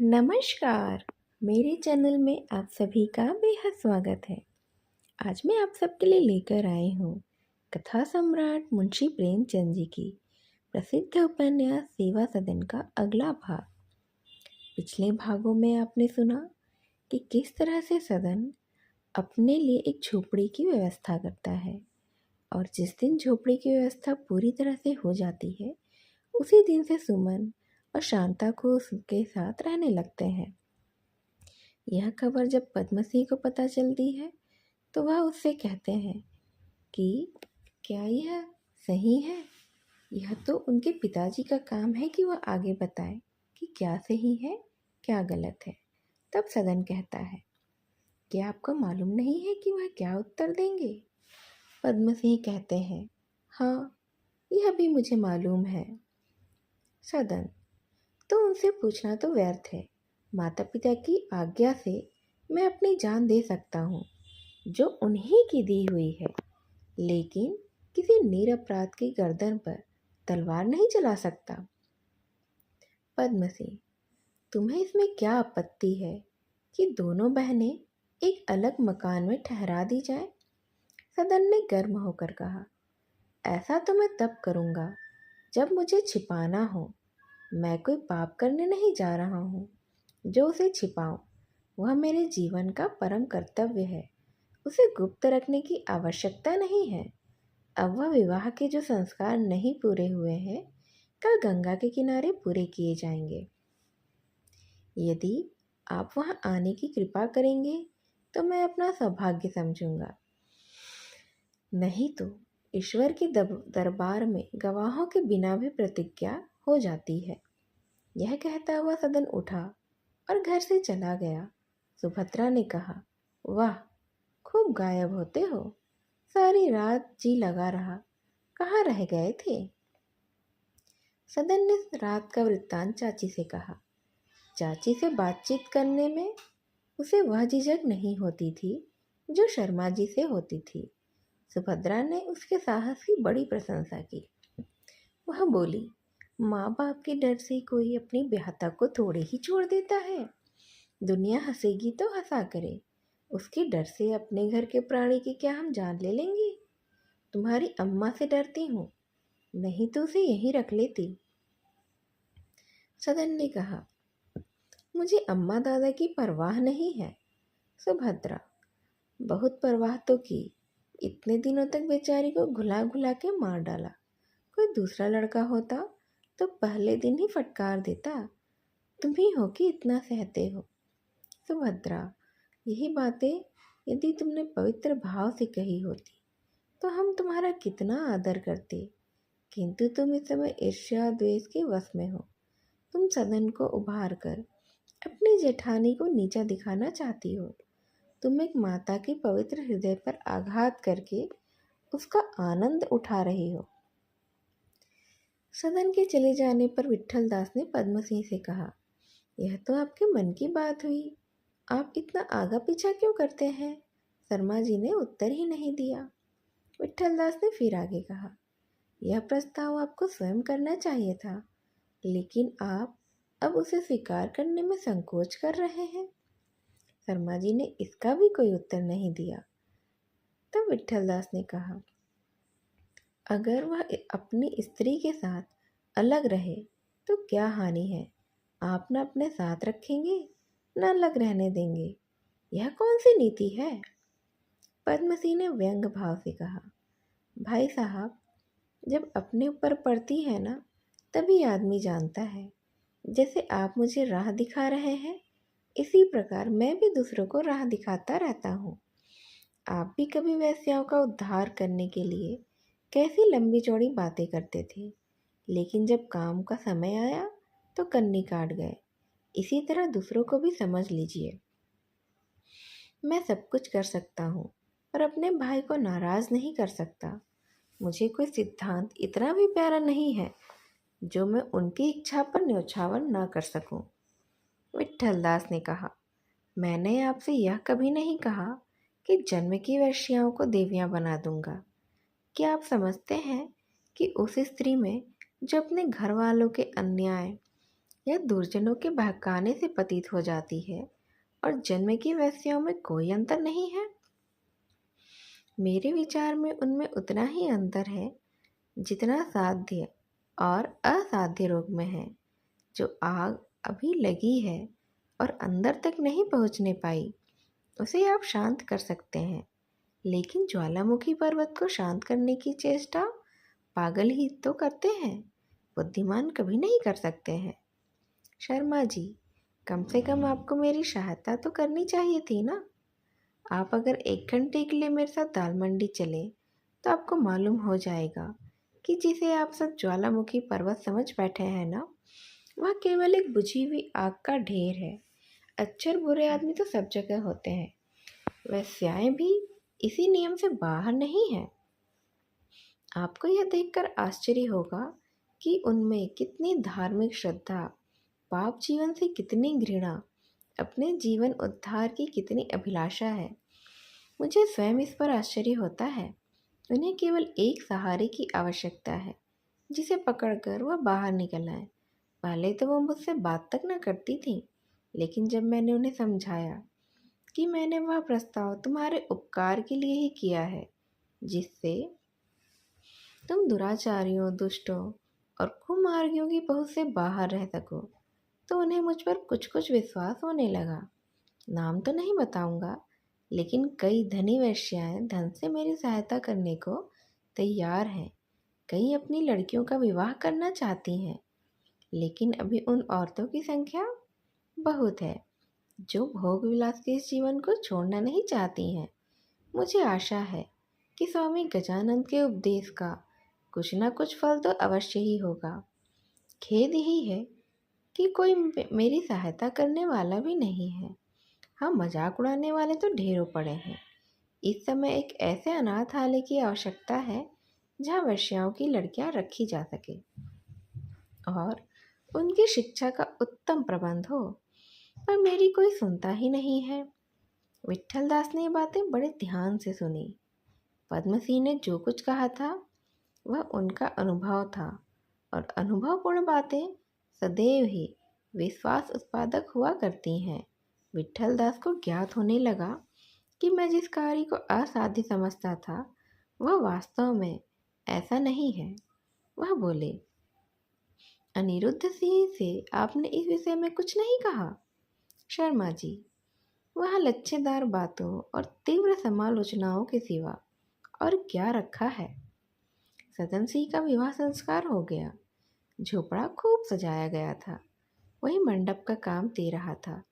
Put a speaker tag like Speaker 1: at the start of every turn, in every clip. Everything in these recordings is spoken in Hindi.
Speaker 1: नमस्कार। मेरे चैनल में आप सभी का बेहद स्वागत है। आज मैं आप सबके लिए लेकर आई हूँ कथा सम्राट मुंशी प्रेमचंद जी की प्रसिद्ध उपन्यास सेवा सदन का अगला भाग। पिछले भागों में आपने सुना कि किस तरह से सदन अपने लिए एक झोपड़ी की व्यवस्था करता है और जिस दिन झोपड़ी की व्यवस्था पूरी तरह से हो जाती है उसी दिन से सुमन और शांता को उसके साथ रहने लगते हैं। यह खबर जब पद्म सिंह को पता चलती है तो वह उससे कहते हैं कि क्या यह सही है। यह तो उनके पिताजी का काम है कि वह आगे बताए कि क्या सही है क्या गलत है। तब सदन कहता है, क्या आपको मालूम नहीं है कि वह क्या उत्तर देंगे। पद्म सिंह कहते हैं, हाँ यह भी मुझे मालूम है। सदन, तो उनसे पूछना तो व्यर्थ है। माता पिता की आज्ञा से मैं अपनी जान दे सकता हूँ जो उन्हीं की दी हुई है, लेकिन किसी निरपराध की गर्दन पर तलवार नहीं चला सकता। पद्म सिंह, तुम्हें इसमें क्या आपत्ति है कि दोनों बहनें एक अलग मकान में ठहरा दी जाए। सदन ने गर्म होकर कहा, ऐसा तो मैं तब करूँगा जब मुझे छिपाना हो। मैं कोई पाप करने नहीं जा रहा हूँ जो उसे छिपाऊं। वह मेरे जीवन का परम कर्तव्य है। उसे गुप्त रखने की आवश्यकता नहीं है। अब वह विवाह के जो संस्कार नहीं पूरे हुए हैं कल गंगा के किनारे पूरे किए जाएंगे। यदि आप वहां आने की कृपा करेंगे तो मैं अपना सौभाग्य समझूंगा, नहीं तो ईश्वर के दरबार में गवाहों के बिना भी प्रतिज्ञा हो जाती है। यह कहता हुआ सदन उठा और घर से चला गया। सुभद्रा ने कहा, वाह खूब गायब होते हो। सारी रात जी लगा रहा, कहाँ रह गए थे। सदन ने रात का वृत्तांत चाची से कहा। चाची से बातचीत करने में उसे वह झिझक नहीं होती थी जो शर्मा जी से होती थी। सुभद्रा ने उसके साहस की बड़ी प्रशंसा की। वह बोली, माँ बाप के डर से कोई अपनी ब्याहता को थोड़े ही छोड़ देता है। दुनिया हंसेगी तो हंसा करे, उसके डर से अपने घर के प्राणी की क्या हम जान ले लेंगे। तुम्हारी अम्मा से डरती हूँ, नहीं तो उसे यहीं रख लेती। सदन ने कहा, मुझे अम्मा दादा की परवाह नहीं है। सुभद्रा, बहुत परवाह तो की। इतने दिनों तक बेचारी को घुला घुला के मार डाला। कोई दूसरा लड़का होता तो पहले दिन ही फटकार देता। तुम ही हो कि इतना सहते हो। सुभद्रा, यही बातें यदि तुमने पवित्र भाव से कही होती तो हम तुम्हारा कितना आदर करते, किंतु तुम इस समय ईर्ष्या द्वेष के वश में हो। तुम सदन को उभार कर अपनी जेठानी को नीचा दिखाना चाहती हो। तुम एक माता के पवित्र हृदय पर आघात करके उसका आनंद उठा रही हो। सदन के चले जाने पर विट्ठल दास ने पद्म सिंह से कहा, यह तो आपके मन की बात हुई, आप इतना आगा पीछा क्यों करते हैं। शर्मा जी ने उत्तर ही नहीं दिया। विट्ठल दास ने फिर आगे कहा, यह प्रस्ताव आपको स्वयं करना चाहिए था, लेकिन आप अब उसे स्वीकार करने में संकोच कर रहे हैं। शर्मा जी ने इसका भी कोई उत्तर नहीं दिया। तब विट्ठल दास ने कहा, अगर वह अपनी स्त्री के साथ अलग रहे तो क्या हानि है। आप न अपने साथ रखेंगे न अलग रहने देंगे। यह कौन सी नीति है। पद्मसिंह ने व्यंग भाव से कहा, भाई साहब, जब अपने ऊपर पड़ती है ना तभी आदमी जानता है। जैसे आप मुझे राह दिखा रहे हैं, इसी प्रकार मैं भी दूसरों को राह दिखाता रहता हूँ। आप भी कभी वेश्याओं का उद्धार करने के लिए कैसी लंबी चौड़ी बातें करते थे, लेकिन जब काम का समय आया तो कन्नी काट गए। इसी तरह दूसरों को भी समझ लीजिए। मैं सब कुछ कर सकता हूँ पर अपने भाई को नाराज नहीं कर सकता। मुझे कोई सिद्धांत इतना भी प्यारा नहीं है जो मैं उनकी इच्छा पर न्यौछावर ना कर सकूं। विट्ठल दास ने कहा, मैंने आपसे यह कभी नहीं कहा कि जन्म की वेश्याओं को देवियां बना दूंगा। क्या आप समझते हैं कि उस स्त्री में जो अपने घर वालों के अन्याय यह दुर्जनों के बहकाने से प्रतीत हो जाती है और जन्म की वेश्याओं में कोई अंतर नहीं है। मेरे विचार में उनमें उतना ही अंतर है जितना साध्य और असाध्य रोग में है। जो आग अभी लगी है और अंदर तक नहीं पहुंचने पाई, उसे आप शांत कर सकते हैं, लेकिन ज्वालामुखी पर्वत को शांत करने की चेष्टा पागल ही तो करते हैं, बुद्धिमान कभी नहीं कर सकते हैं। शर्मा जी, कम से कम आपको मेरी सहायता तो करनी चाहिए थी ना। आप अगर 1 घंटे के लिए मेरे साथ दाल मंडी चले तो आपको मालूम हो जाएगा कि जिसे आप सब ज्वालामुखी पर्वत समझ बैठे हैं ना, वह केवल एक बुझी हुई आग का ढेर है। अच्छे और बुरे आदमी तो सब जगह होते हैं, वेश्याएं भी इसी नियम से बाहर नहीं हैं। आपको यह देखकर आश्चर्य होगा कि उनमें कितनी धार्मिक श्रद्धा, पाप जीवन से कितनी घृणा, अपने जीवन उद्धार की कितनी अभिलाषा है। मुझे स्वयं इस पर आश्चर्य होता है। उन्हें केवल एक सहारे की आवश्यकता है, जिसे पकड़कर वह बाहर निकल आए। पहले तो वो मुझसे बात तक न करती थी, लेकिन जब मैंने उन्हें समझाया कि मैंने वह प्रस्ताव तुम्हारे उपकार के लिए ही किया है, जिससे तुम दुराचारियों, दुष्टों और कुमार्गियों की पहुंच से बाहर रह सको, तो उन्हें मुझ पर कुछ कुछ विश्वास होने लगा। नाम तो नहीं बताऊंगा, लेकिन कई धनी वेश्याएं धन से मेरी सहायता करने को तैयार हैं। कई अपनी लड़कियों का विवाह करना चाहती हैं, लेकिन अभी उन औरतों की संख्या बहुत है जो भोग विलास के इस जीवन को छोड़ना नहीं चाहती हैं। मुझे आशा है कि स्वामी गजानंद के उपदेश का कुछ न कुछ फल तो अवश्य ही होगा। खेद यही है कि कोई मेरी सहायता करने वाला भी नहीं है। हाँ, मजाक उड़ाने वाले तो ढेरों पड़े हैं। इस समय एक ऐसे अनाथालय की आवश्यकता है जहाँ वेश्याओं की लड़कियां रखी जा सके और उनकी शिक्षा का उत्तम प्रबंध हो, पर मेरी कोई सुनता ही नहीं है। विट्ठल दास ने ये बातें बड़े ध्यान से सुनी। पद्म सिंह ने जो कुछ कहा था वह उनका अनुभव था, और अनुभवपूर्ण बातें सदैव ही विश्वास उत्पादक हुआ करती हैं। विट्ठल दास को ज्ञात होने लगा कि मैं जिस कार्य को असाध्य समझता था वह वास्तव में ऐसा नहीं है। वह बोले, अनिरुद्ध सिंह से आपने इस विषय में कुछ नहीं कहा? शर्मा जी, वह लच्छेदार बातों और तीव्र समालोचनाओं के सिवा और क्या रखा है। सदन सिंह का विवाह संस्कार हो गया, झोपड़ा खूब सजाया गया था, वही मंडप का काम दे रहा था,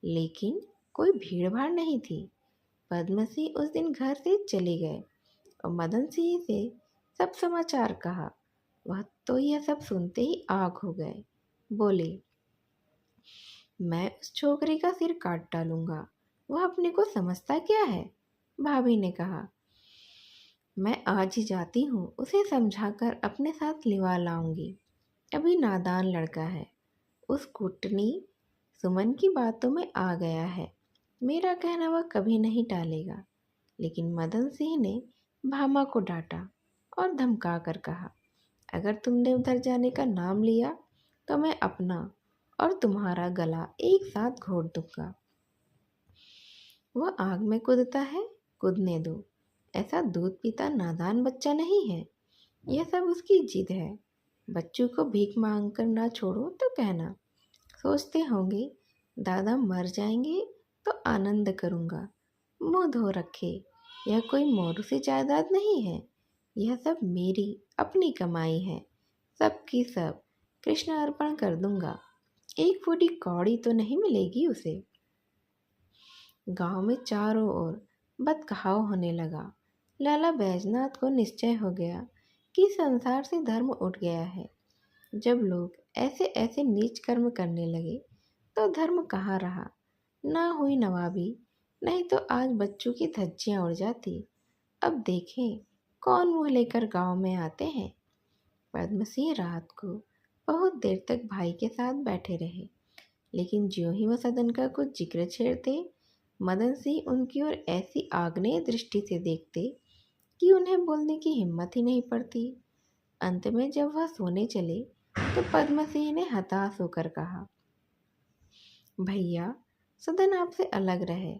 Speaker 1: लेकिन कोई भीड़ भाड़ नहीं थी। पद्म सिंह उस दिन घर से चले गए और मदन सिंह से सब समाचार कहा। वह तो यह सब सुनते ही आग हो गए। बोले, मैं उस छोकरे का सिर काट डालूंगा, वह अपने को समझता क्या है। भाभी ने कहा, मैं आज ही जाती हूँ, उसे समझाकर अपने साथ लिवा लाऊंगी। अभी नादान लड़का है। उस कुटनी सुमन की बातों में आ गया है। मेरा कहना वह कभी नहीं टालेगा। लेकिन मदन सिंह ने भामा को डांटा और धमका कर कहा, अगर तुमने उधर जाने का नाम लिया तो मैं अपना और तुम्हारा गला एक साथ घोट दूंगा। वह आग में कूदता है, कूदने दो। ऐसा दूध पीता नादान बच्चा नहीं है। यह सब उसकी जिद है। बच्चों को भीख मांग कर ना छोड़ो तो कहना। सोचते होंगे दादा मर जाएंगे तो आनंद करूँगा। मुँह धो रखे, यह कोई मौरूसी जायदाद नहीं है। यह सब मेरी अपनी कमाई है। सब की सब कृष्ण अर्पण कर दूंगा। एक फूटी कौड़ी तो नहीं मिलेगी उसे। गांव में चारों ओर बदकहाव होने लगा। लाला बैजनाथ को निश्चय हो गया कि संसार से धर्म उठ गया है। जब लोग ऐसे ऐसे नीच कर्म करने लगे तो धर्म कहाँ रहा। ना हुई नवाबी, नहीं तो आज बच्चों की धज्जियाँ उड़ जाती। अब देखें कौन मुँह लेकर गांव में आते हैं। पद्म सिंह रात को बहुत देर तक भाई के साथ बैठे रहे, लेकिन ज्यों ही वह सदन का कुछ जिक्र छेड़ते, मदन सिंह उनकी ओर ऐसी आग्नेय दृष्टि से देखते कि उन्हें बोलने की हिम्मत ही नहीं पड़ती। अंत में जब वह सोने चले तो पद्मसिंह ने हताश होकर कहा, भैया सदन आपसे अलग रहे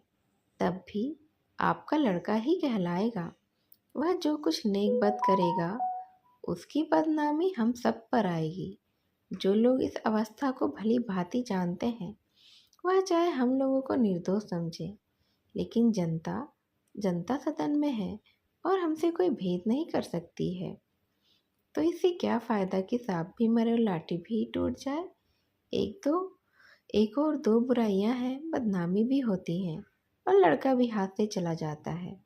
Speaker 1: तब भी आपका लड़का ही कहलाएगा। वह जो कुछ नेक बद करेगा उसकी बदनामी हम सब पर आएगी। जो लोग इस अवस्था को भली भांति जानते हैं वह चाहे हम लोगों को निर्दोष समझे, लेकिन जनता जनता सदन में है और हमसे कोई भेद नहीं कर सकती है। तो इससे क्या फ़ायदा कि सांप भी मरे और लाठी भी टूट जाए। एक और दो बुराइयां हैं, बदनामी भी होती है और लड़का भी हाथ से चला जाता है।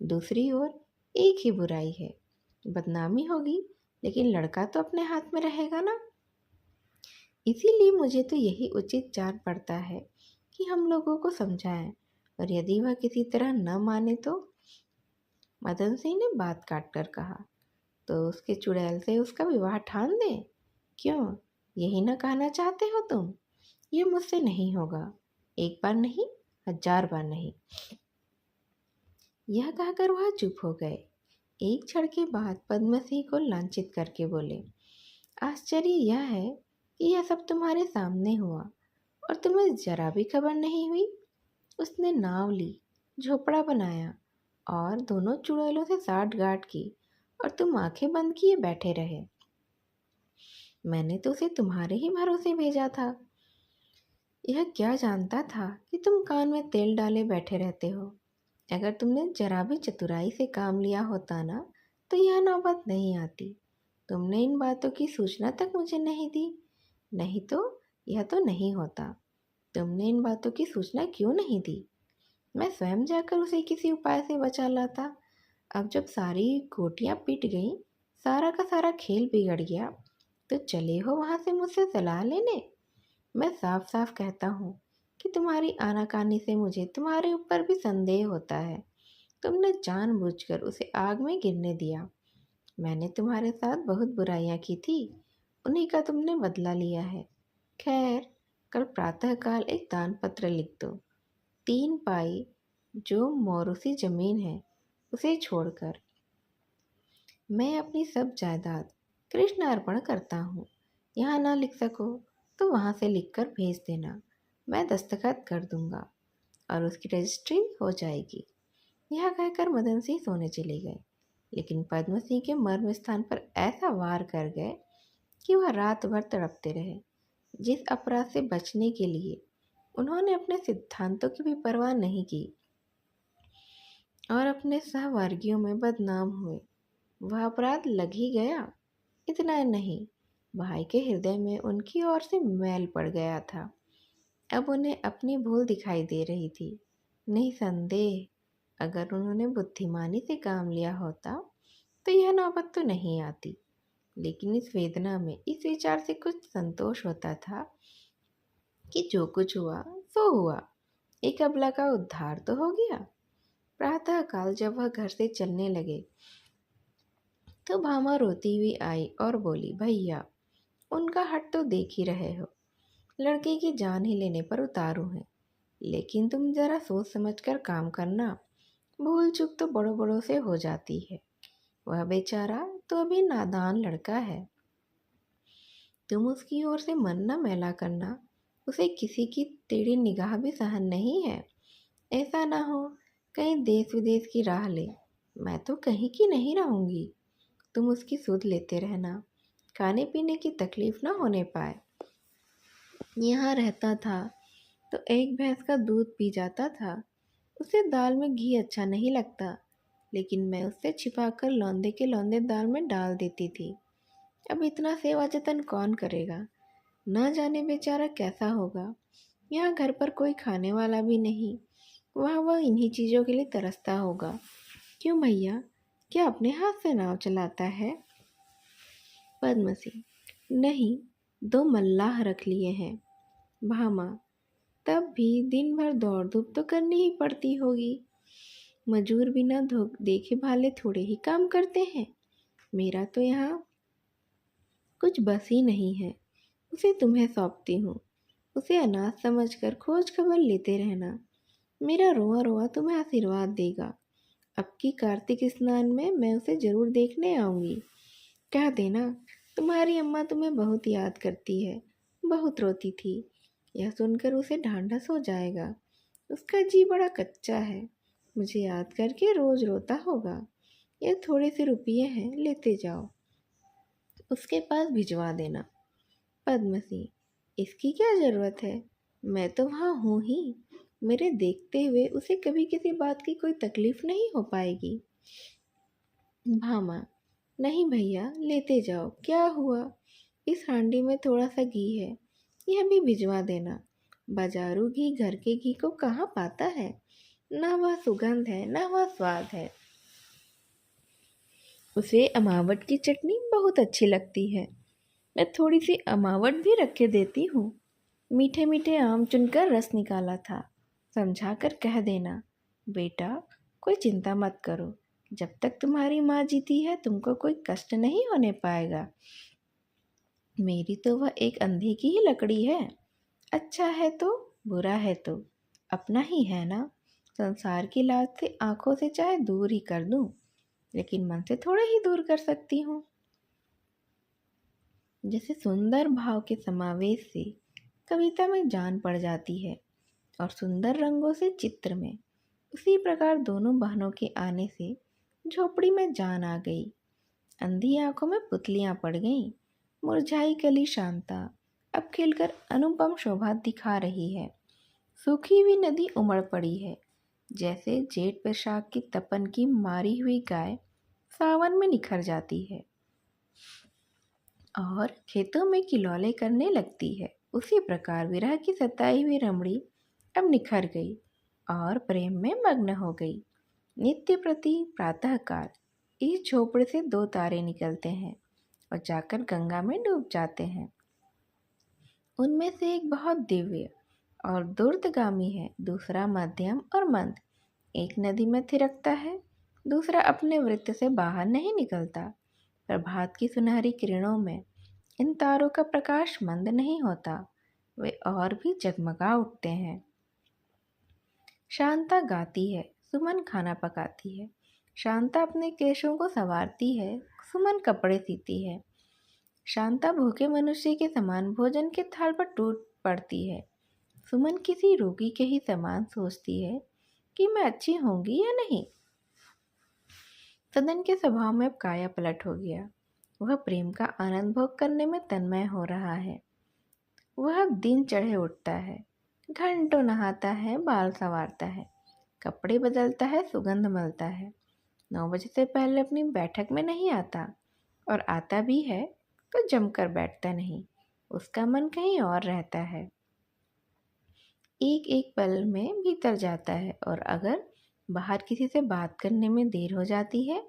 Speaker 1: दूसरी ओर एक ही बुराई है, बदनामी होगी लेकिन लड़का तो अपने हाथ में रहेगा ना। इसीलिए मुझे तो यही उचित जान पड़ता है कि हम लोगों को समझाएं, और यदि वह किसी तरह न माने तो। मदन सिंह ने बात काट कर कहा, तो उसके चुड़ैल से उसका विवाह ठान दें। क्यों, यही ना कहना चाहते हो तुम? ये मुझसे नहीं होगा, एक बार नहीं, 1000 बार नहीं। यह कहकर वह चुप हो गए। एक क्षण के बाद पद्मसिंह को लांछित करके बोले, आश्चर्य यह है कि यह सब तुम्हारे सामने हुआ और तुम्हें जरा भी खबर नहीं हुई। उसने नाव ली, झोपड़ा बनाया और दोनों चुड़ैलों से साठ गांठ की और तुम आंखें बंद किए बैठे रहे। मैंने तो उसे तुम्हारे ही भरोसे भेजा था। यह क्या जानता था कि तुम कान में तेल डाले बैठे रहते हो। अगर तुमने जरा भी चतुराई से काम लिया होता ना तो यह नौबत नहीं आती। तुमने इन बातों की सूचना तक मुझे नहीं दी, नहीं तो यह तो नहीं होता। तुमने इन बातों की सूचना क्यों नहीं दी? मैं स्वयं जाकर उसे किसी उपाय से बचा लाता। अब जब सारी गोटियां पिट गईं, सारा का सारा खेल बिगड़ गया, तो चले हो वहां से मुझसे सलाह लेने। मैं साफ साफ कहता हूँ कि तुम्हारी आनाकानी से मुझे तुम्हारे ऊपर भी संदेह होता है। तुमने जानबूझकर उसे आग में गिरने दिया। मैंने तुम्हारे साथ बहुत बुराइयां की थी, उन्हीं का तुमने बदला लिया है। खैर, कल प्रातःकाल एक दान पत्र लिख दो, 3 पाई जो मौरूसी जमीन है उसे छोड़कर। मैं अपनी सब जायदाद कृष्ण अर्पण करता हूँ। यहाँ ना लिख सको तो वहाँ से लिखकर भेज देना, मैं दस्तखत कर दूंगा और उसकी रजिस्ट्री हो जाएगी। यह कहकर मदन सिंह सोने चले गए, लेकिन पद्म सिंह के मर्म स्थान पर ऐसा वार कर गए कि वह रात भर तड़पते रहे। जिस अपराध से बचने के लिए उन्होंने अपने सिद्धांतों की भी परवाह नहीं की और अपने सहवर्गियों में बदनाम हुए, वह अपराध लग ही गया। इतना नहीं, भाई के हृदय में उनकी ओर से मैल पड़ गया था। अब उन्हें अपनी भूल दिखाई दे रही थी। निसंदेह अगर उन्होंने बुद्धिमानी से काम लिया होता तो यह नौबत तो नहीं आती, लेकिन इस वेदना में इस विचार से कुछ संतोष होता था कि जो कुछ हुआ सो हुआ, एक अबला का उद्धार तो हो गया। प्रातःकाल जब वह घर से चलने लगे तो भामा रोती हुई आई और बोली, भैया उनका हट तो देख ही रहे हो, लड़के की जान ही लेने पर उतारू है, लेकिन तुम जरा सोच समझ कर काम करना, भूल चूक तो बड़ों बड़ों से हो जाती है। वह बेचारा तो अभी नादान लड़का है, तुम उसकी ओर से मन न मैला करना। उसे किसी की टेढ़ी निगाह भी सहन नहीं है। ऐसा ना हो कहीं देश विदेश की राह ले। मैं तो कहीं की नहीं रहूँगी, तुम उसकी सुध लेते रहना, खाने पीने की तकलीफ ना होने पाए। यहाँ रहता था तो एक भैंस का दूध पी जाता था। उसे दाल में घी अच्छा नहीं लगता, लेकिन मैं उससे छिपाकर लौंदे के लौंदे दाल में डाल देती थी। अब इतना सेवा जतन कौन करेगा, न जाने बेचारा कैसा होगा। यहाँ घर पर कोई खाने वाला भी नहीं, वह इन्हीं चीज़ों के लिए तरसता होगा। क्यों भैया, क्या अपने हाथ से नाव चलाता है? पद्म सिंह, नहीं, 2 मल्लाह रख लिए हैं। भामा, तब भी दिन भर दौड़ धूप तो करनी ही पड़ती होगी। मजूर बिना देखे भाले थोड़े ही काम करते हैं। मेरा तो यहाँ कुछ बस ही नहीं है, उसे तुम्हें सौंपती हूँ। उसे अनाथ समझकर खोज खबर लेते रहना। मेरा रोआ रोआ तुम्हें आशीर्वाद देगा। अब की कार्तिक स्नान में मैं उसे जरूर देखने आऊँगी। कह देना तुम्हारी अम्मा तुम्हें बहुत याद करती है, बहुत रोती थी। यह सुनकर उसे ढांढस हो जाएगा। उसका जी बड़ा कच्चा है। मुझे याद करके रोज रोता होगा। ये थोड़े से रुपये हैं, लेते जाओ, उसके पास भिजवा देना। पद्मसी, इसकी क्या जरूरत है? मैं तो वहाँ हूँ ही। मेरे देखते हुए उसे कभी किसी बात की कोई तकलीफ नहीं हो पाएगी। भामा, नहीं भैया, लेते जाओ, क्या हुआ? इस हांडी में थोड़ा सा घी है, यह भी भिजवा देना। बाजारू घी घर के घी को कहाँ पाता है? ना वह सुगंध है, ना वह स्वाद है। उसे अमावट की चटनी बहुत अच्छी लगती है। मैं थोड़ी सी अमावट भी रख के देती हूँ। मीठे मीठे आम चुनकर रस निकाला था। समझा कर कह देना, बेटा, कोई चिंता मत करो। जब तक तुम्हारी माँ जीती है तुमको कोई कष्ट नहीं होने पाएगा। मेरी तो वह एक अंधे की ही लकड़ी है। अच्छा है तो बुरा है तो अपना ही है ना। संसार की लाज से आंखों से चाहे दूर ही कर दूं, लेकिन मन से थोड़े ही दूर कर सकती हूँ। जैसे सुंदर भाव के समावेश से कविता में जान पड़ जाती है और सुंदर रंगों से चित्र में, उसी प्रकार दोनों बहनों के आने से झोपड़ी में जान आ गई। अंधी आंखों में पुतलियां पड़ गईं। मुरझाई कली शांता अब खिलकर अनुपम शोभा दिखा रही है। सूखी हुई नदी उमड़ पड़ी है। जैसे जेठ बैसाख की तपन की मारी हुई गाय सावन में निखर जाती है और खेतों में किलौले करने लगती है, उसी प्रकार विरह की सताई हुई रमणी अब निखर गई और प्रेम में मग्न हो गई। नित्य प्रति प्रातःकाल इस झोपड़े से दो तारे निकलते हैं और जाकर गंगा में डूब जाते हैं। उनमें से एक बहुत दिव्य और दूरगामी है, दूसरा मध्यम और मंद। एक नदी में थिरकता है, दूसरा अपने वृत्त से बाहर नहीं निकलता। प्रभात की सुनहरी किरणों में इन तारों का प्रकाश मंद नहीं होता, वे और भी जगमगा उठते हैं। शांता गाती है, सुमन खाना पकाती है। शांता अपने केशों को संवारती है, सुमन कपड़े सीती है। शांता भूखे मनुष्य के समान भोजन के थाल पर टूट पड़ती है। सुमन किसी रोगी के ही समान सोचती है कि मैं अच्छी होंगी या नहीं। सदन के स्वभाव में अब काया पलट हो गया। वह प्रेम का आनंद भोग करने में तन्मय हो रहा है। वह अब दिन चढ़े उठता है, घंटों नहाता है, बाल संवारता है, कपड़े बदलता है, सुगंध मलता है। 9 बजे से पहले अपनी बैठक में नहीं आता, और आता भी है तो जमकर बैठता नहीं। उसका मन कहीं और रहता है। एक एक पल में भीतर जाता है, और अगर बाहर किसी से बात करने में देर हो जाती है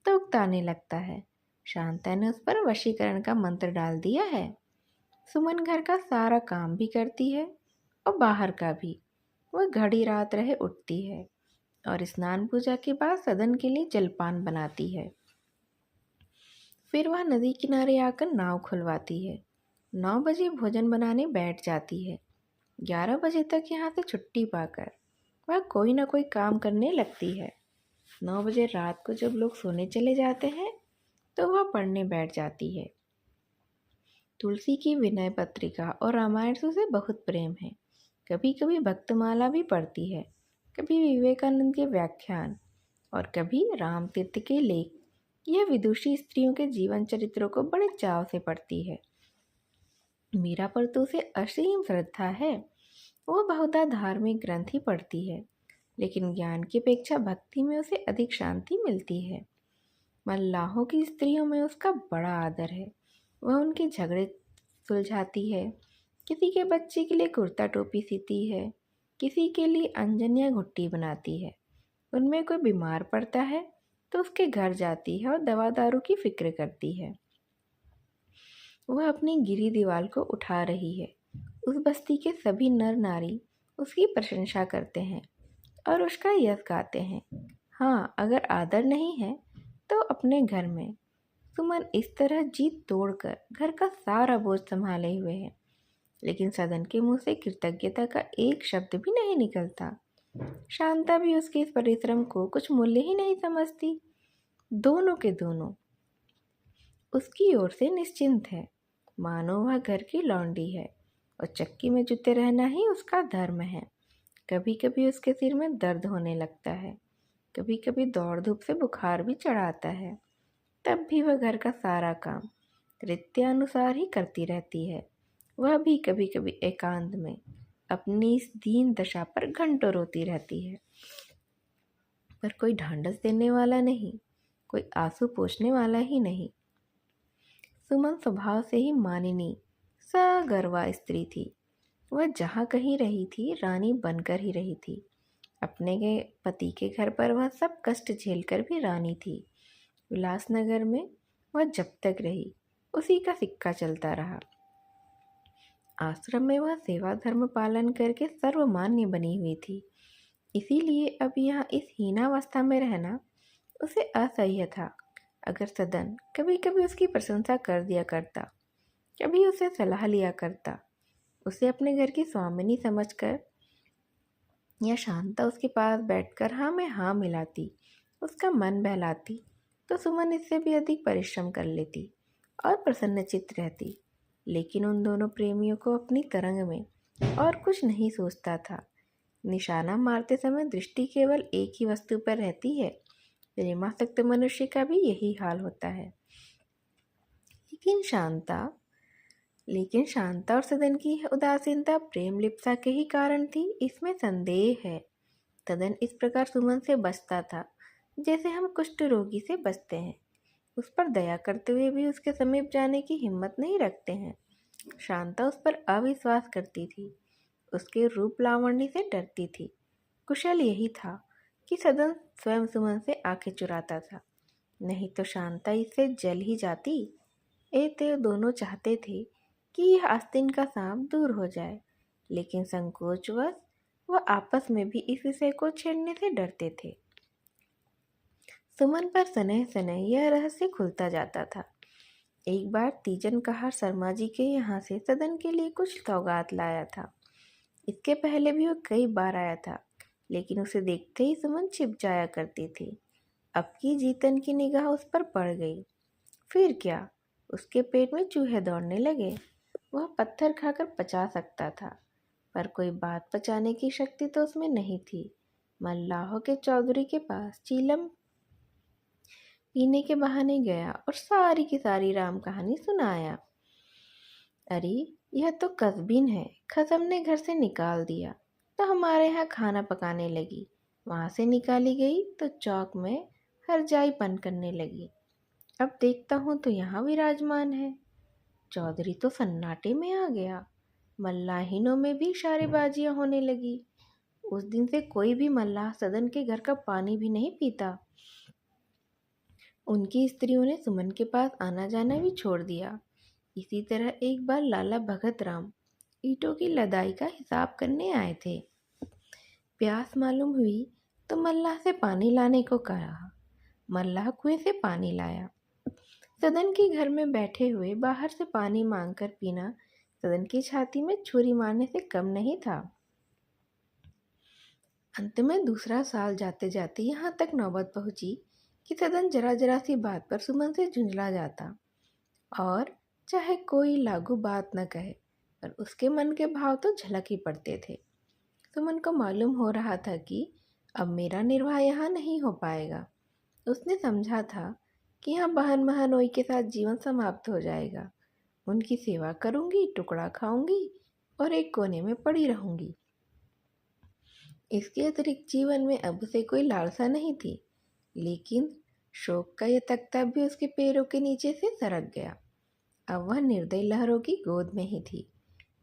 Speaker 1: तो उकताने लगता है। शांता ने उस पर वशीकरण का मंत्र डाल दिया है। सुमन घर का सारा काम भी करती है और बाहर का भी। वह घड़ी रात रहे उठती है और स्नान पूजा के बाद सदन के लिए जलपान बनाती है। फिर वह नदी किनारे आकर नाव खुलवाती है। 9 बजे भोजन बनाने बैठ जाती है। 11 बजे तक यहाँ से छुट्टी पाकर वह कोई ना कोई काम करने लगती है। 9 बजे रात को जब लोग सोने चले जाते हैं तो वह पढ़ने बैठ जाती है। तुलसी की विनय पत्रिका और रामायण से उसे बहुत प्रेम है। कभी कभी भक्तमाला भी पढ़ती है, कभी विवेकानंद के व्याख्यान और कभी रामतीर्थ के लेख। यह विदुषी स्त्रियों के जीवन चरित्रों को बड़े चाव से पढ़ती है। मीरा पर तो उसे असीम श्रद्धा है। वो बहुधा धार्मिक ग्रंथ ही पढ़ती है, लेकिन ज्ञान की अपेक्षा भक्ति में उसे अधिक शांति मिलती है। मल्लाहों की स्त्रियों में उसका बड़ा आदर है। वह उनके झगड़े सुलझाती है, किसी के बच्चे के लिए कुर्ता टोपी सीती है, किसी के लिए अंजन या घुट्टी बनाती है। उनमें कोई बीमार पड़ता है तो उसके घर जाती है और दवा दारू की फिक्र करती है। वह अपनी गिरी दीवार को उठा रही है। उस बस्ती के सभी नर नारी उसकी प्रशंसा करते हैं और उसका यश गाते हैं। हाँ, अगर आदर नहीं है तो अपने घर में सुमन इस तरह जीत तोड़कर घर का सारा बोझ संभाले हुए है, लेकिन सदन के मुंह से कृतज्ञता का एक शब्द भी नहीं निकलता। शांता भी उसके इस परिश्रम को कुछ मूल्य ही नहीं समझती। दोनों के दोनों उसकी ओर से निश्चिंत है, मानो वह घर की लौंडी है और चक्की में जुटे रहना ही उसका धर्म है। कभी कभी उसके सिर में दर्द होने लगता है, कभी कभी दौड़ धूप से बुखार भी चढ़ आता है, तब भी वह घर का सारा काम रीत्यानुसार ही करती रहती है। वह भी कभी कभी एकांत में अपनी इस दीन दशा पर घंटों रोती रहती है, पर कोई ढांढस देने वाला नहीं, कोई आंसू पोंछने वाला ही नहीं। सुमन स्वभाव से ही मानिनी सगर्वा स्त्री थी। वह जहाँ कहीं रही थी रानी बनकर ही रही थी। अपने के पति के घर पर वह सब कष्ट झेलकर भी रानी थी। विलासनगर में वह जब तक रही उसी का सिक्का चलता रहा। आश्रम में वह सेवा धर्म पालन करके सर्वमान्य बनी हुई थी। इसीलिए अब यहाँ इस हीनावस्था में रहना उसे असह्य था। अगर सदन कभी कभी उसकी प्रशंसा कर दिया करता, कभी उसे सलाह लिया करता, उसे अपने घर की स्वामिनी समझकर, या शांता उसके पास बैठकर हाँ में हाँ मिलाती, उसका मन बहलाती, तो सुमन इससे भी अधिक परिश्रम कर लेती और प्रसन्नचित्त रहती। लेकिन उन दोनों प्रेमियों को अपनी तरंग में और कुछ नहीं सोचता था। निशाना मारते समय दृष्टि केवल एक ही वस्तु पर रहती है। प्रेमासक्त मनुष्य का भी यही हाल होता है। लेकिन शांता और सदन की उदासीनता प्रेम लिप्सा के ही कारण थी, इसमें संदेह है। सदन इस प्रकार सुमन से बचता था जैसे हम कुष्ठ रोगी से बचते हैं। उस पर दया करते हुए भी उसके समीप जाने की हिम्मत नहीं रखते हैं। शांता उस पर अविश्वास करती थी, उसके रूप लावण्य से डरती थी। कुशल यही था कि सदन स्वयं सुमन से आंखें चुराता था, नहीं तो शांता इससे जल ही जाती। एते दोनों चाहते थे कि यह आस्तीन का सांप दूर हो जाए, लेकिन संकोचवश वह आपस में भी इस विषय को छेड़ने से डरते थे। सुमन पर सनह सनह यह रहस्य खुलता जाता था। एक बार तीजन कहार शर्मा जी के यहाँ से सदन के लिए कुछ सौगात लाया था। इसके पहले भी वो कई बार आया था, लेकिन उसे देखते ही सुमन छिप जाया करती थी। अब की जीतन की निगाह उस पर पड़ गई। फिर क्या, उसके पेट में चूहे दौड़ने लगे। वह पत्थर खाकर पचा सकता था, पर कोई बात पचाने की शक्ति तो उसमें नहीं थी। मल्लाहों के चौधरी के पास चीलम पीने के बहाने गया और सारी की सारी राम कहानी सुनाया। अरे यह तो कस्बिन है, खसम ने घर से निकाल दिया तो हमारे यहाँ खाना पकाने लगी। वहाँ से निकाली गई तो चौक में हरजाईपन करने लगी। अब देखता हूँ तो यहाँ विराजमान है। चौधरी तो सन्नाटे में आ गया। मल्लाहिनों में भी इशारेबाजियाँ होने लगी। उस दिन से कोई भी मल्लाह सदन के घर का पानी भी नहीं पीता। उनकी स्त्रियों ने सुमन के पास आना जाना भी छोड़ दिया। इसी तरह एक बार लाला भगत राम ईंटों की लदाई का हिसाब करने आए थे। प्यास मालूम हुई तो मल्लाह से पानी लाने को कहा। मल्लाह कुएं से पानी लाया। सदन के घर में बैठे हुए बाहर से पानी मांगकर पीना सदन की छाती में छुरी मारने से कम नहीं था। अंत में दूसरा साल जाते जाते यहाँ तक नौबत पहुंची कि सदन जरा जरा सी बात पर सुमन से झुंझला जाता, और चाहे कोई लागू बात न कहे पर उसके मन के भाव तो झलक ही पड़ते थे। सुमन को मालूम हो रहा था कि अब मेरा निर्वाह यहाँ नहीं हो पाएगा। उसने समझा था कि यहाँ बहन महानोई के साथ जीवन समाप्त हो जाएगा। उनकी सेवा करूँगी, टुकड़ा खाऊंगी और एक कोने में पड़ी रहूँगी। इसके अतिरिक्त जीवन में अब उसे कोई लालसा नहीं थी। लेकिन शोक का यह तख्ता भी उसके पैरों के नीचे से सरक गया। अब वह निर्दय लहरों की गोद में ही थी।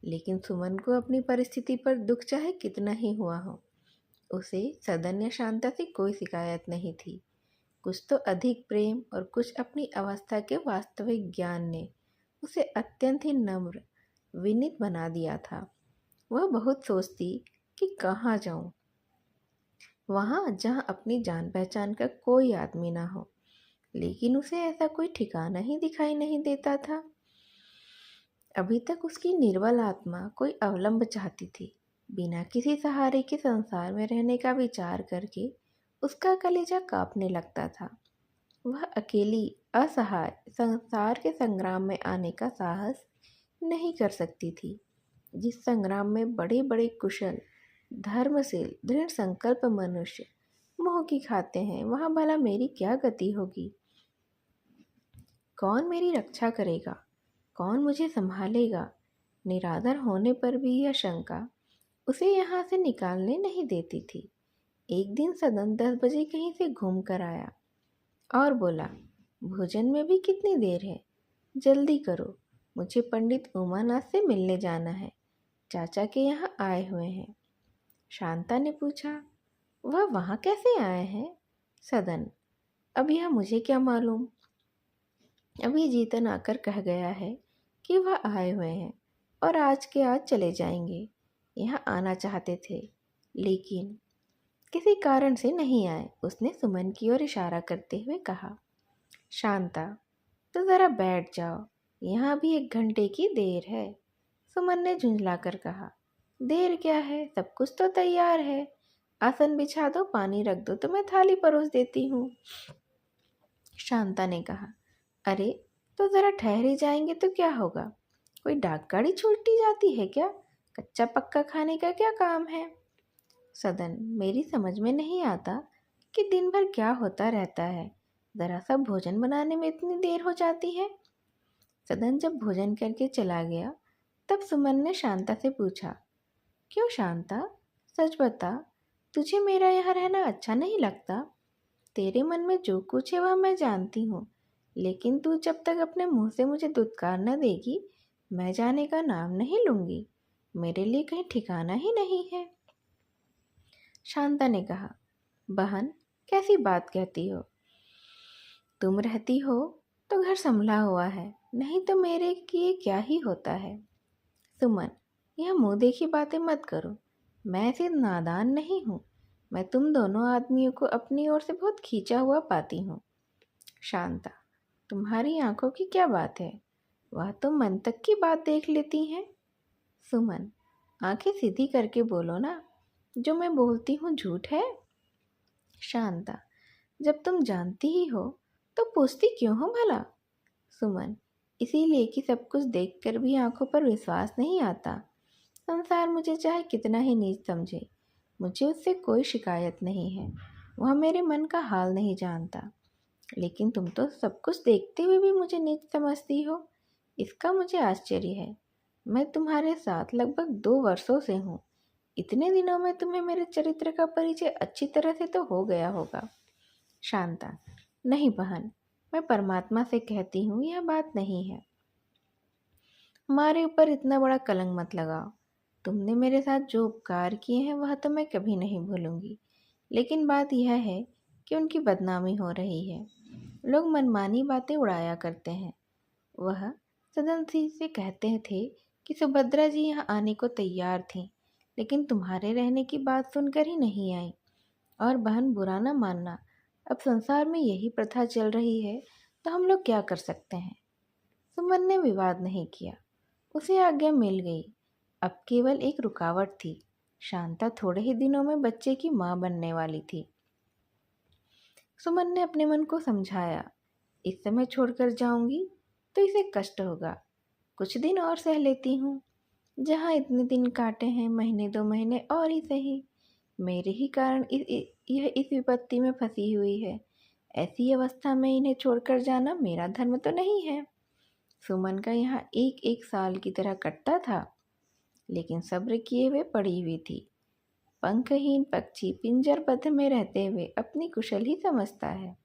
Speaker 1: लेकिन सुमन को अपनी परिस्थिति पर दुख चाहे कितना ही हुआ हो, उसे सदन या शांता से कोई शिकायत नहीं थी। कुछ तो अधिक प्रेम और कुछ अपनी अवस्था के वास्तविक ज्ञान ने उसे अत्यंत ही नम्र विनीत बना दिया था। वह बहुत सोचती कि कहाँ जाऊँ, वहाँ जहाँ अपनी जान पहचान का कोई आदमी ना हो, लेकिन उसे ऐसा कोई ठिकाना ही दिखाई नहीं देता था। अभी तक उसकी निर्बल आत्मा कोई अवलंब चाहती थी। बिना किसी सहारे के संसार में रहने का विचार करके उसका कलेजा कांपने लगता था। वह अकेली असहाय संसार के संग्राम में आने का साहस नहीं कर सकती थी। जिस संग्राम में बड़े बड़े कुशल धर्मशील दृढ़ संकल्प मनुष्य मुंह की खाते हैं, वहां भला मेरी क्या गति होगी? कौन मेरी रक्षा करेगा? कौन मुझे संभालेगा? निरादर होने पर भी यह शंका उसे यहाँ से निकालने नहीं देती थी। एक दिन सदन 10 बजे कहीं से घूम कर आया और बोला, भोजन में भी कितनी देर है? जल्दी करो, मुझे पंडित उमानाथ से मिलने जाना है। चाचा के यहाँ आए हुए हैं। शांता ने पूछा, वह वहाँ कैसे आए हैं? सदन, अब यह मुझे क्या मालूम। अभी जीतन आकर कह गया है कि वह आए हुए हैं और आज के आज चले जाएंगे। यहाँ आना चाहते थे लेकिन किसी कारण से नहीं आए। उसने सुमन की ओर इशारा करते हुए कहा, शांता तो ज़रा बैठ जाओ, यहाँ भी 1 घंटे की देर है। सुमन ने झुंझलाकर कहा, देर क्या है, सब कुछ तो तैयार है। आसन बिछा दो, पानी रख दो तो मैं थाली परोस देती हूँ। शांता ने कहा, अरे तो ज़रा ठहरे जाएंगे तो क्या होगा? कोई डाक गाड़ी छूटी जाती है क्या? कच्चा पक्का खाने का क्या काम है? सदन, मेरी समझ में नहीं आता कि दिन भर क्या होता रहता है। ज़रा सा भोजन बनाने में इतनी देर हो जाती है। सदन जब भोजन करके चला गया तब सुमन ने शांता से पूछा, क्यों शांता, सच बता, तुझे मेरा यहाँ रहना अच्छा नहीं लगता? तेरे मन में जो कुछ है वह मैं जानती हूँ, लेकिन तू जब तक अपने मुंह से मुझे दुत्कार न देगी मैं जाने का नाम नहीं लूँगी। मेरे लिए कहीं ठिकाना ही नहीं है। शांता ने कहा, बहन कैसी बात कहती हो? तुम रहती हो तो घर संभला हुआ है, नहीं तो मेरे किए क्या ही होता है। सुमन, यह मुँह देखी बातें मत करो। मैं ऐसी नादान नहीं हूँ। मैं तुम दोनों आदमियों को अपनी ओर से बहुत खींचा हुआ पाती हूँ। शांता, तुम्हारी आंखों की क्या बात है? वह तो मन तक की बात देख लेती हैं। सुमन, आंखें सीधी करके बोलो ना, जो मैं बोलती हूँ झूठ है? शांता, जब तुम जानती ही हो तो पूछती क्यों हो भला? सुमन, इसीलिए कि सब कुछ देखकर भी आंखों पर विश्वास नहीं आता। संसार मुझे चाहे कितना ही नीच समझे, मुझे उससे कोई शिकायत नहीं है। वह मेरे मन का हाल नहीं जानता। लेकिन तुम तो सब कुछ देखते हुए भी मुझे नीच समझती हो। इसका मुझे आश्चर्य है। मैं तुम्हारे साथ लगभग 2 वर्षों से हूँ। इतने दिनों में तुम्हें मेरे चरित्र का परिचय अच्छी तरह से तो हो गया होगा। शांता, नहीं बहन, मैं परमात्मा से कहती हूँ यह बात नहीं है। हमारे ऊपर इतना बड़ा कलंक मत लगाओ। तुमने मेरे साथ जो उपकार किए हैं वह तो मैं कभी नहीं भूलूंगी, लेकिन बात यह है कि उनकी बदनामी हो रही है। लोग मनमानी बातें उड़ाया करते हैं। वह सदन सिंह से कहते थे कि सुभद्रा जी यहाँ आने को तैयार थीं, लेकिन तुम्हारे रहने की बात सुनकर ही नहीं आई। और बहन बुरा न मानना, अब संसार में यही प्रथा चल रही है तो हम लोग क्या कर सकते हैं। सुमन ने विवाद नहीं किया, उसे आज्ञा मिल गई। अब केवल एक रुकावट थी। शांता थोड़े ही दिनों में बच्चे की माँ बनने वाली थी। सुमन ने अपने मन को समझाया, इस समय छोड़कर जाऊंगी तो इसे कष्ट होगा। कुछ दिन और सह लेती हूँ। जहाँ इतने दिन काटे हैं, महीने 2 महीने और ही सही। मेरे ही कारण यह इस विपत्ति में फंसी हुई है। ऐसी अवस्था में इन्हें छोड़कर जाना मेरा धर्म तो नहीं है। सुमन का यहाँ एक एक साल की तरह कटता था, लेकिन सब्र किए हुए पड़ी हुई थी। पंखहीन पक्षी पिंजरबद्ध में रहते हुए अपनी कुशल ही समझता है।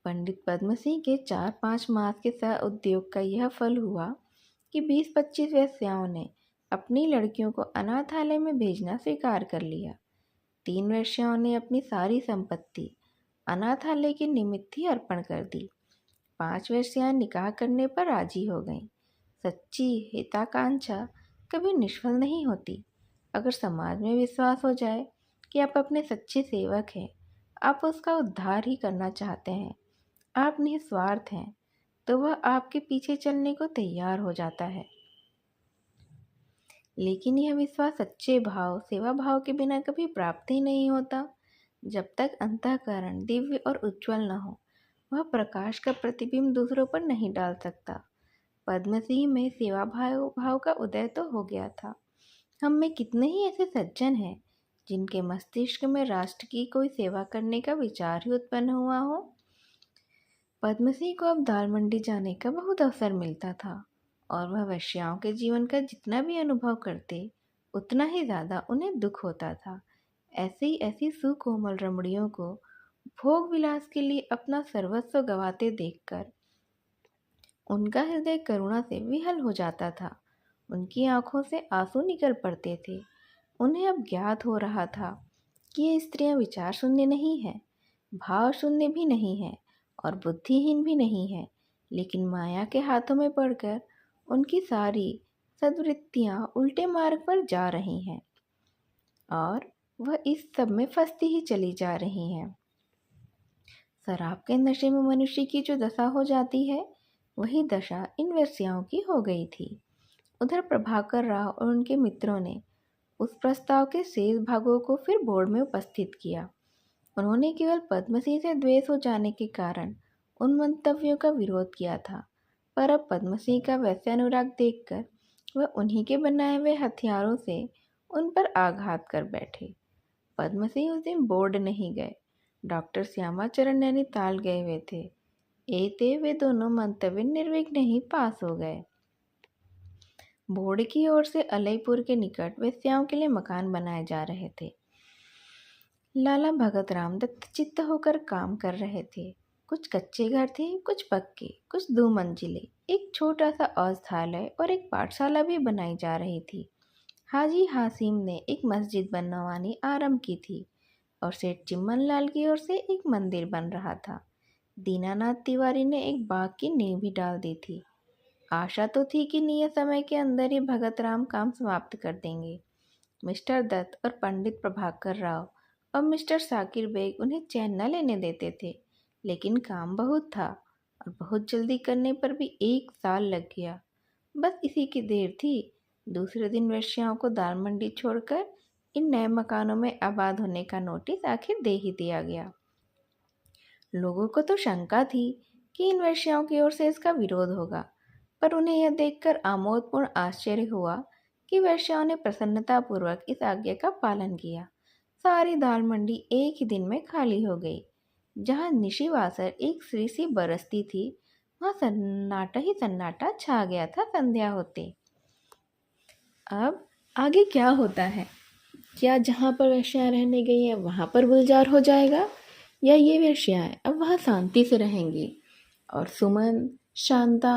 Speaker 1: पंडित पद्म सिंह के 4-5 मास के सह उद्योग का यह फल हुआ कि 20-25 वेश्याओं ने अपनी लड़कियों को अनाथालय में भेजना स्वीकार कर लिया। 3 वेश्याओं ने अपनी सारी संपत्ति अनाथालय के निमित्त ही अर्पण कर दी। 5 वेश्याएं निकाह करने पर राजी हो गईं। सच्ची हिताकांक्षा कभी निष्फल नहीं होती। अगर समाज में विश्वास हो जाए कि आप अपने सच्चे सेवक हैं, आप उसका उद्धार ही करना चाहते हैं, आप निस्वार्थ हैं, तो वह आपके पीछे चलने को तैयार हो जाता है। लेकिन यह विश्वास सच्चे भाव, सेवा भाव के बिना कभी प्राप्त ही नहीं होता। जब तक अंतःकरण दिव्य और उज्जवल न हो, वह प्रकाश का प्रतिबिंब दूसरों पर नहीं डाल सकता। पद्म सिंह में सेवा भाव भाव का उदय तो हो गया था। हम में कितने ही ऐसे सज्जन हैं जिनके मस्तिष्क में राष्ट्र की कोई सेवा करने का विचार ही उत्पन्न हुआ हो। पद्म सिंह को अब दाल मंडी जाने का बहुत अवसर मिलता था और वह वेश्याओं के जीवन का जितना भी अनुभव करते उतना ही ज़्यादा उन्हें दुख होता था। ऐसी ऐसी सुकोमल रमणियों को भोग विलास के लिए अपना सर्वस्व गंवाते देखकर उनका हृदय करुणा से विहल हो जाता था। उनकी आंखों से आंसू निकल पड़ते थे। उन्हें अब ज्ञात हो रहा था कि ये स्त्रियां विचार शून्य नहीं है, भाव शून्य भी नहीं है और बुद्धिहीन भी नहीं है, लेकिन माया के हाथों में पड़कर उनकी सारी सद्वृत्तियां उल्टे मार्ग पर जा रही हैं और वह इस सब में फंसती ही चली जा रही हैं। शराब के नशे में मनुष्य की जो दशा हो जाती है, वही दशा इन वेश्याओं की हो गई थी। उधर प्रभाकर राव और उनके मित्रों ने उस प्रस्ताव के शेष भागों को फिर बोर्ड में उपस्थित किया। उन्होंने केवल पद्मसिंह से द्वेष हो जाने के कारण उन मंतव्यों का विरोध किया था, पर अब पद्मसिंह का वैसे अनुराग देखकर वह उन्हीं के बनाए हुए हथियारों से उन पर आघात कर बैठे। पद्मसिंह उस दिन बोर्ड नहीं गए। डॉक्टर श्यामाचरण नैनीताल गए हुए थे। एते वे दोनों मंतव्य निर्विघ्न ही पास हो गए। बोर्ड की ओर से अलईपुर के निकट वेश्याओं के लिए मकान बनाए जा रहे थे। लाला भगत राम दत्त चित्त होकर काम कर रहे थे। कुछ कच्चे घर थे, कुछ पक्के, कुछ 2 मंजिले, एक छोटा सा औषधालय और एक पाठशाला भी बनाई जा रही थी। हाजी हासिम ने एक मस्जिद बनवानी आरंभ की थी और सेठ चिम्मन लाल की ओर से एक मंदिर बन रहा था। दीनानाथ तिवारी ने एक बाग की नींव भी डाल दी थी। आशा तो थी कि नियत समय के अंदर ही भगत राम काम समाप्त कर देंगे। मिस्टर दत्त और पंडित प्रभाकर राव और मिस्टर साकिर बेग उन्हें चैन न लेने देते थे, लेकिन काम बहुत था और बहुत जल्दी करने पर भी 1 साल लग गया। बस इसी की देर थी। दूसरे दिन वेश्याओं को दाल मंडी छोड़कर इन नए मकानों में आबाद होने का नोटिस आखिर दे ही दिया गया। लोगों को तो शंका थी कि इन वेश्याओं की ओर से इसका विरोध होगा, पर उन्हें यह देखकर आमोदपूर्ण आश्चर्य हुआ कि वेश्याओं ने प्रसन्नतापूर्वक इस आज्ञा का पालन किया। सारी दाल मंडी एक ही दिन में खाली हो गई। जहाँ निशिवासर एक स्त्री सी बरसती थी, वहाँ सन्नाटा ही सन्नाटा छा गया था संध्या होते। अब आगे क्या होता है? क्या जहाँ पर वेश्याएं रहने गई हैं वहाँ पर गुलजार हो जाएगा, या ये वेश्याएं अब वहाँ शांति से रहेंगी? और सुमन, शांता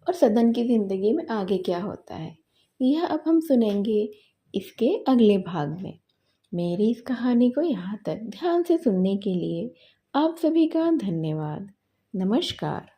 Speaker 1: और सदन की ज़िंदगी में आगे क्या होता है, यह अब हम सुनेंगे इसके अगले भाग में। मेरी इस कहानी को यहाँ तक ध्यान से सुनने के लिए आप सभी का धन्यवाद। नमस्कार।